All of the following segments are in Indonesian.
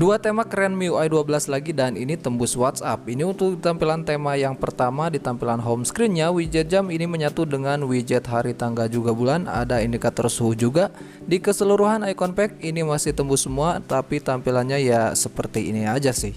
Dua tema keren MIUI 12 lagi dan ini tembus WhatsApp. Ini untuk tampilan tema yang pertama. Di tampilan home screen-nya, widget jam ini menyatu dengan widget hari, tanggal juga bulan. Ada indikator suhu juga. Di keseluruhan icon pack ini masih tembus semua, tapi tampilannya ya seperti ini aja sih.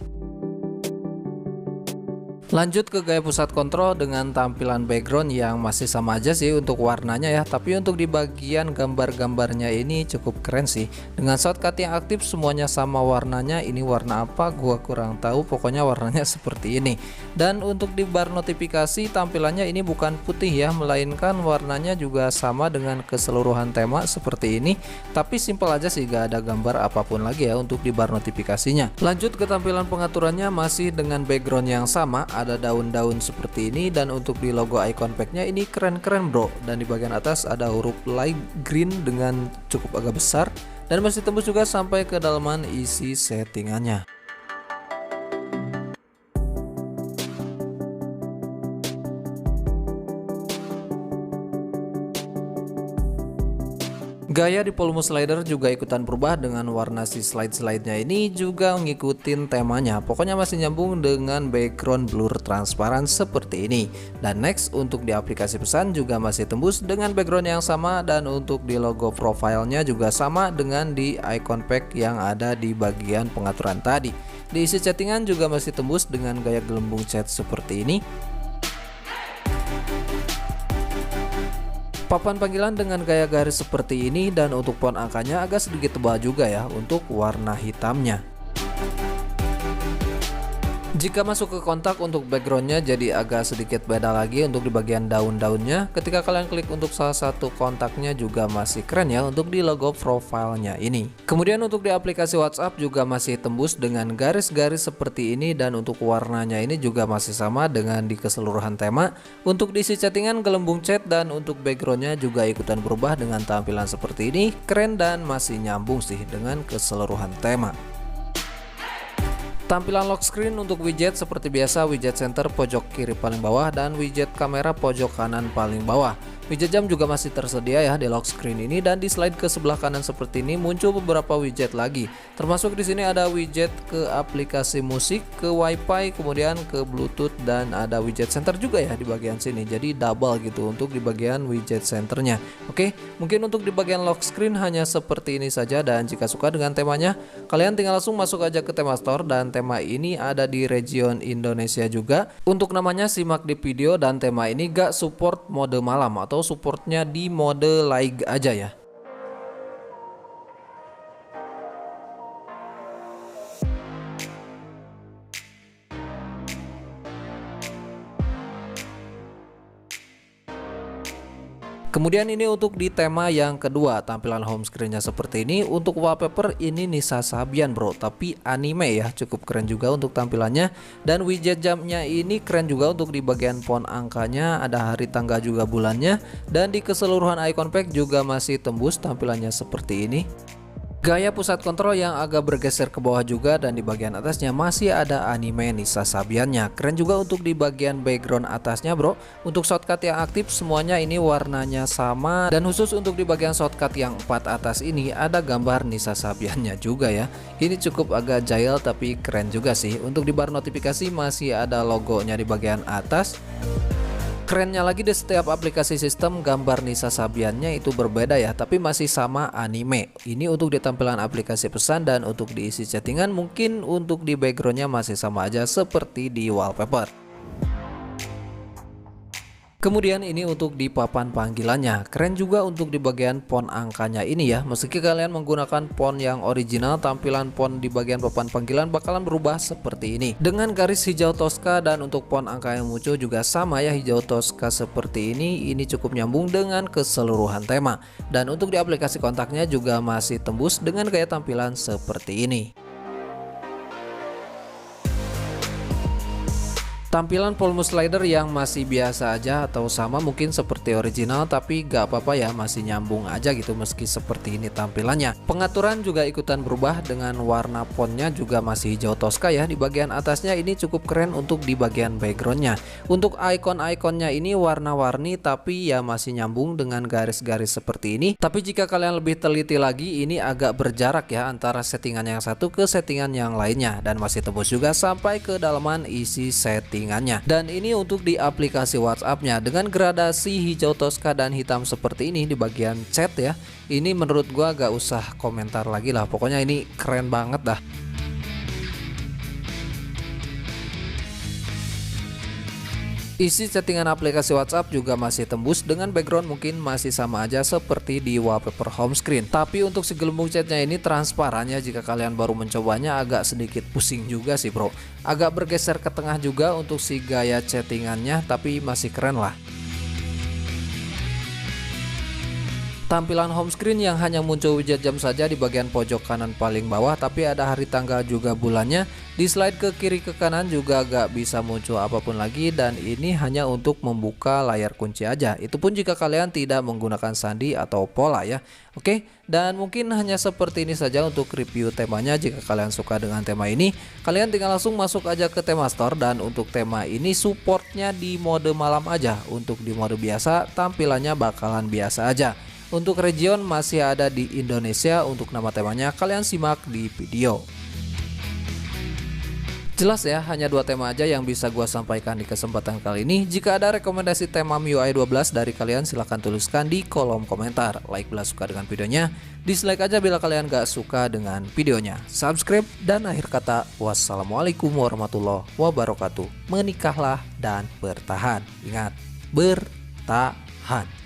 Lanjut ke gaya pusat kontrol dengan tampilan background yang masih sama aja sih untuk warnanya ya. Tapi untuk di bagian gambar-gambarnya ini cukup keren sih. Dengan shortcut yang aktif semuanya sama warnanya. Ini warna apa gua kurang tahu, pokoknya warnanya seperti ini. Dan untuk di bar notifikasi tampilannya ini bukan putih ya, melainkan warnanya juga sama dengan keseluruhan tema seperti ini. Tapi simple aja sih, gak ada gambar apapun lagi ya untuk di bar notifikasinya. Lanjut ke tampilan pengaturannya masih dengan background yang sama. Ada daun-daun seperti ini, dan untuk di logo icon packnya ini keren-keren bro. Dan di bagian atas ada huruf light green dengan cukup agak besar, dan masih tembus juga sampai ke dalaman isi settingannya. Gaya di volume slider juga ikutan berubah dengan warna si slide-slide-nya ini juga ngikutin temanya. Pokoknya masih nyambung dengan background blur transparan seperti ini. Dan next, untuk di aplikasi pesan juga masih tembus dengan background yang sama, dan untuk di logo profilnya juga sama dengan di icon pack yang ada di bagian pengaturan tadi. Di isi chattingan juga masih tembus dengan gaya gelembung chat seperti ini. Papan panggilan dengan gaya garis seperti ini, dan untuk font angkanya agak sedikit tebal juga ya untuk warna hitamnya. Jika masuk ke kontak, untuk backgroundnya jadi agak sedikit beda lagi untuk di bagian daun-daunnya. Ketika kalian klik untuk salah satu kontaknya juga masih keren ya untuk di logo profilnya ini. Kemudian untuk di aplikasi WhatsApp juga masih tembus dengan garis-garis seperti ini, dan untuk warnanya ini juga masih sama dengan di keseluruhan tema. Untuk diisi chattingan gelembung chat, dan untuk backgroundnya juga ikutan berubah dengan tampilan seperti ini. Keren dan masih nyambung sih dengan keseluruhan tema. Tampilan lock screen untuk widget seperti biasa, widget center pojok kiri paling bawah dan widget kamera pojok kanan paling bawah. Widget jam juga masih tersedia ya di lock screen ini, dan di slide ke sebelah kanan seperti ini muncul beberapa widget lagi. Termasuk di sini ada widget ke aplikasi musik, ke WiFi, kemudian ke Bluetooth, dan ada widget center juga ya di bagian sini. Jadi double gitu untuk di bagian widget centernya. Oke, mungkin untuk di bagian lock screen hanya seperti ini saja, dan jika suka dengan temanya, kalian tinggal langsung masuk aja ke tema store, dan tema ini ada di region Indonesia juga. Untuk namanya simak di video, dan tema ini gak support mode malam atau supportnya di mode light aja ya. Kemudian ini untuk di tema yang kedua, tampilan home screen-nya seperti ini. Untuk wallpaper ini Nisa Sabian bro, tapi anime ya, cukup keren juga untuk tampilannya. Dan widget jamnya ini keren juga untuk di bagian font angkanya, ada hari, tanggal juga bulannya. Dan di keseluruhan icon pack juga masih tembus tampilannya seperti ini. Gaya pusat kontrol yang agak bergeser ke bawah juga, dan di bagian atasnya masih ada anime Nisa Sabiannya. Keren juga untuk di bagian background atasnya bro. Untuk shortcut yang aktif semuanya ini warnanya sama, dan khusus untuk di bagian shortcut yang 4 atas ini ada gambar Nisa Sabiannya juga ya. Ini cukup agak jahil tapi keren juga sih. Untuk di bar notifikasi masih ada logonya di bagian atas. Kerennya lagi, di setiap aplikasi sistem gambar Nisa Sabiannya itu berbeda ya, tapi masih sama anime. Ini untuk di tampilan aplikasi pesan, dan untuk diisi chattingan mungkin untuk di backgroundnya masih sama aja seperti di wallpaper. Kemudian ini untuk di papan panggilannya, keren juga untuk di bagian font angkanya ini ya. Meski kalian menggunakan font yang original, tampilan font di bagian papan panggilan bakalan berubah seperti ini dengan garis hijau Tosca, dan untuk font angka yang muncul juga sama ya, hijau Tosca seperti ini. Ini cukup nyambung dengan keseluruhan tema. Dan untuk di aplikasi kontaknya juga masih tembus dengan gaya tampilan seperti ini. Tampilan volume slider yang masih biasa aja atau sama mungkin seperti original, tapi gak apa-apa ya, masih nyambung aja gitu meski seperti ini tampilannya. Pengaturan juga ikutan berubah dengan warna fontnya juga masih hijau Tosca ya. Di bagian atasnya ini cukup keren untuk di bagian backgroundnya. Untuk icon-iconnya ini warna-warni tapi ya masih nyambung dengan garis-garis seperti ini. Tapi jika kalian lebih teliti lagi, ini agak berjarak ya antara settingan yang satu ke settingan yang lainnya, dan masih tembus juga sampai ke dalaman isi setting. Dan ini untuk di aplikasi WhatsApp-nya dengan gradasi hijau Tosca dan hitam seperti ini di bagian chat ya. Ini menurut gua gak usah komentar lagi lah, pokoknya ini keren banget dah. Isi settingan aplikasi WhatsApp juga masih tembus dengan background mungkin masih sama aja seperti di wallpaper home screen. Tapi untuk si gelembung chatnya ini transparannya, jika kalian baru mencobanya agak sedikit pusing juga sih bro. Agak bergeser ke tengah juga untuk si gaya chattingannya, tapi masih keren lah. Tampilan home screen yang hanya muncul widget jam saja di bagian pojok kanan paling bawah, tapi ada hari tanggal juga bulannya. Di slide ke kiri ke kanan juga gak bisa muncul apapun lagi, dan ini hanya untuk membuka layar kunci aja. Itu pun jika kalian tidak menggunakan sandi atau pola ya. Oke, dan mungkin hanya seperti ini saja untuk review temanya. Jika kalian suka dengan tema ini, kalian tinggal langsung masuk aja ke tema store, dan untuk tema ini supportnya di mode malam aja. Untuk di mode biasa tampilannya bakalan biasa aja. Untuk region masih ada di Indonesia. Untuk nama temanya kalian simak di video. Jelas ya, hanya dua tema aja yang bisa gua sampaikan di kesempatan kali ini. Jika ada rekomendasi tema MIUI 12 dari kalian, silahkan tuliskan di kolom komentar. Like bila suka dengan videonya, dislike aja bila kalian gak suka dengan videonya. Subscribe, dan akhir kata wassalamualaikum warahmatullahi wabarakatuh. Menikahlah dan bertahan. Ingat, bertahan.